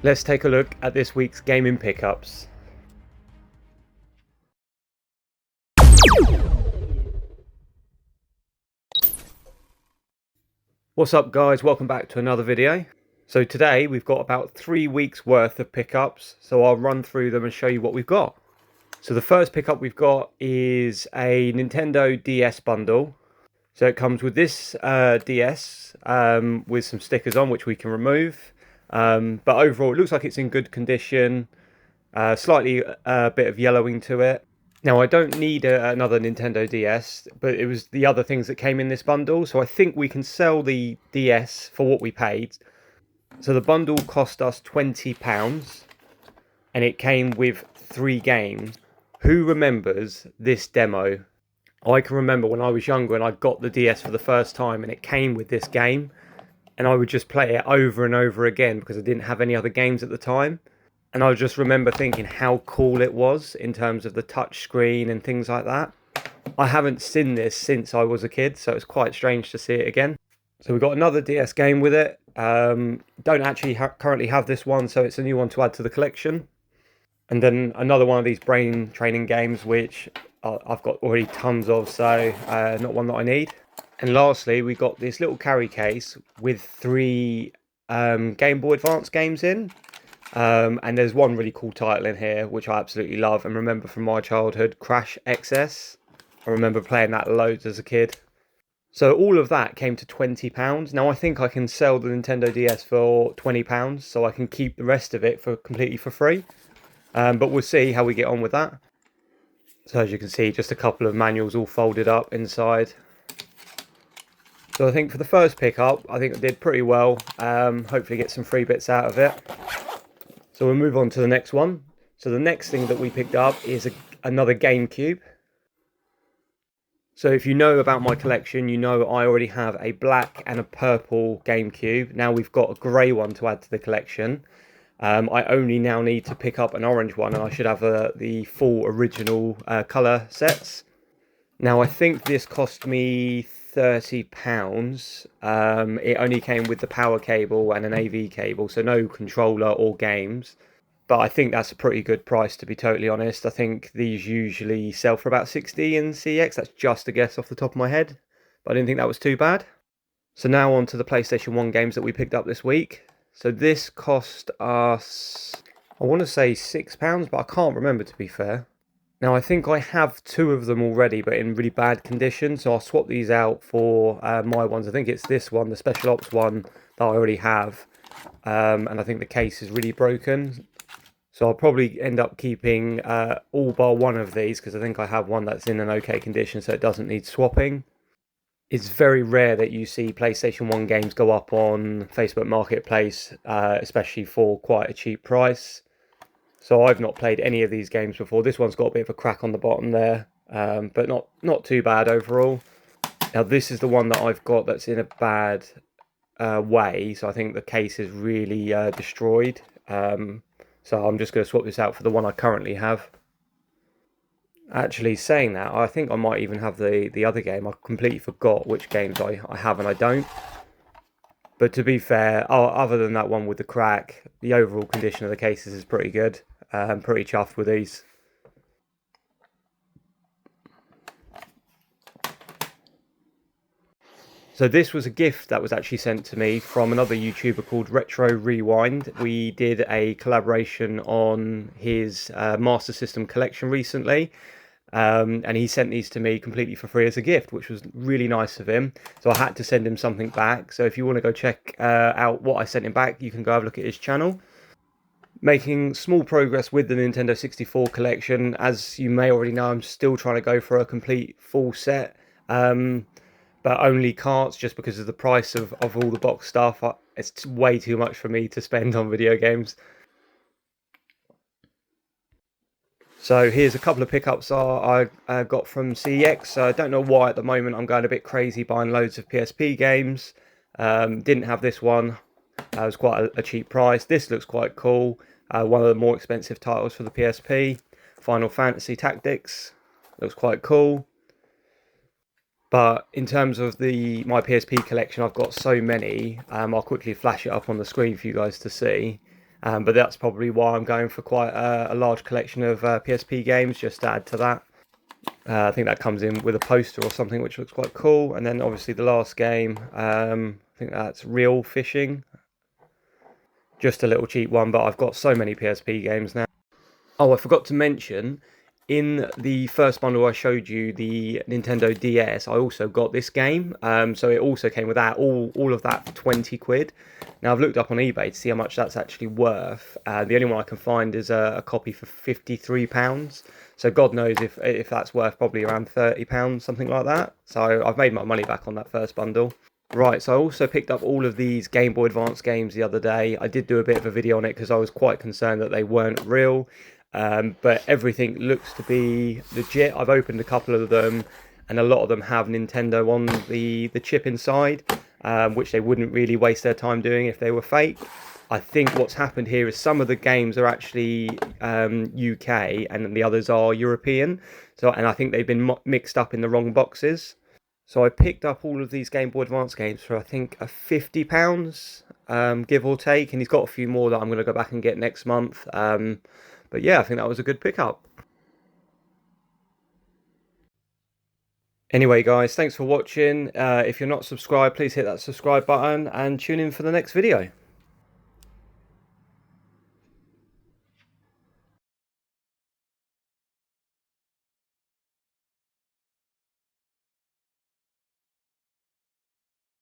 Let's take a look at this week's gaming pickups. What's up guys, welcome back to another video. So today we've got about 3 weeks worth of pickups, so I'll run through them and show you what we've got. So the first pickup we've got is a Nintendo DS bundle. So it comes with this DS with some stickers on which we can remove. But overall it looks like it's in good condition. Slightly a bit of yellowing to it. Now I don't need another Nintendo DS, but it was the other things that came in this bundle, so I think we can sell the DS for what we paid. So the bundle cost us £20 and it came with 3 games. Who remembers this demo? I can remember when I was younger and I got the DS for the first time and it came with this game, and I would just play it over and over again because I didn't have any other games at the time. And I just remember thinking how cool it was in terms of the touch screen and things like that. I haven't seen this since I was a kid, so it's quite strange to see it again. So we've got another DS game with it. Don't actually currently have this one, so it's a new one to add to the collection. And then another one of these brain training games, which I've got already tons of, so not one that I need. And lastly, we got this little carry case with 3 Game Boy Advance games in. And there's one really cool title in here, which I absolutely love and remember from my childhood, Crash XS. I remember playing that loads as a kid. So all of that came to £20. Now I think I can sell the Nintendo DS for £20, so I can keep the rest of it completely for free. But we'll see how we get on with that. So as you can see, just a couple of manuals all folded up inside. So I think for the first pickup, I think I did pretty well. Hopefully get some free bits out of it. So we'll move on to the next one. So the next thing that we picked up is another GameCube. So if you know about my collection, you know I already have a black and a purple GameCube. Now we've got a grey one to add to the collection. I only now need to pick up an orange one, and I should have the full original colour sets. Now I think this cost me £30. It only came with the power cable and an AV cable, so no controller or games. But I think that's a pretty good price, to be totally honest. I think these usually sell for about 60 in CX. That's just a guess off the top of my head, but I didn't think that was too bad. So now on to the PlayStation 1 games that we picked up this week. So this cost us, I want to say £6, but I can't remember, to be fair. Now I think I have 2 of them already, but in really bad condition, so I'll swap these out for my ones. I think it's this one, the Special Ops one, that I already have, and I think the case is really broken. So I'll probably end up keeping all bar one of these, because I think I have one that's in an okay condition, so it doesn't need swapping. It's very rare that you see PlayStation 1 games go up on Facebook Marketplace, especially for quite a cheap price. So I've not played any of these games before. This one's got a bit of a crack on the bottom there, but not too bad overall. Now this is the one that I've got that's in a bad way, so I think the case is really destroyed. So I'm just going to swap this out for the one I currently have. Actually, saying that, I think I might even have the other game. I completely forgot which games I have and I don't. But to be fair, other than that one with the crack, the overall condition of the cases is pretty good. I'm pretty chuffed with these. So this was a gift that was actually sent to me from another YouTuber called Retro Rewind. We did a collaboration on his Master System collection recently. And he sent these to me completely for free as a gift, which was really nice of him. So I had to send him something back. So if you want to go check out what I sent him back, you can go have a look at his channel. Making small progress with the Nintendo 64 collection. As you may already know, I'm still trying to go for a complete full set. But only carts, just because of the price of all the box stuff. It's way too much for me to spend on video games. So here's a couple of pickups I got from CEX. I don't know why at the moment I'm going a bit crazy buying loads of PSP games. Didn't have this one. It was quite a cheap price. This looks quite cool. One of the more expensive titles for the PSP. Final Fantasy Tactics. Looks quite cool. But in terms of my PSP collection, I've got so many. I'll quickly flash it up on the screen for you guys to see. But that's probably why I'm going for quite a large collection of PSP games, just to add to that. I think that comes in with a poster or something, which looks quite cool. And then obviously the last game, I think that's Real Fishing. Just a little cheap one, but I've got so many PSP games now. Oh, I forgot to mention, in the first bundle I showed you, the Nintendo DS, I also got this game. So it also came with that, all of that for 20 quid. Now I've looked up on eBay to see how much that's actually worth. The only one I can find is a copy for £53. So God knows if that's worth probably around £30, something like that. So I've made my money back on that first bundle. Right, so I also picked up all of these Game Boy Advance games the other day. I did do a bit of a video on it because I was quite concerned that they weren't real. But everything looks to be legit. I've opened a couple of them, and a lot of them have Nintendo on the chip inside, which they wouldn't really waste their time doing if they were fake. I think what's happened here is some of the games are actually UK and the others are European. And I think they've been mixed up in the wrong boxes. So I picked up all of these Game Boy Advance games for I think a £50, give or take, and he's got a few more that I'm going to go back and get next month. But yeah, I think that was a good pickup. Anyway, guys, thanks for watching. If you're not subscribed, please hit that subscribe button and tune in for the next video.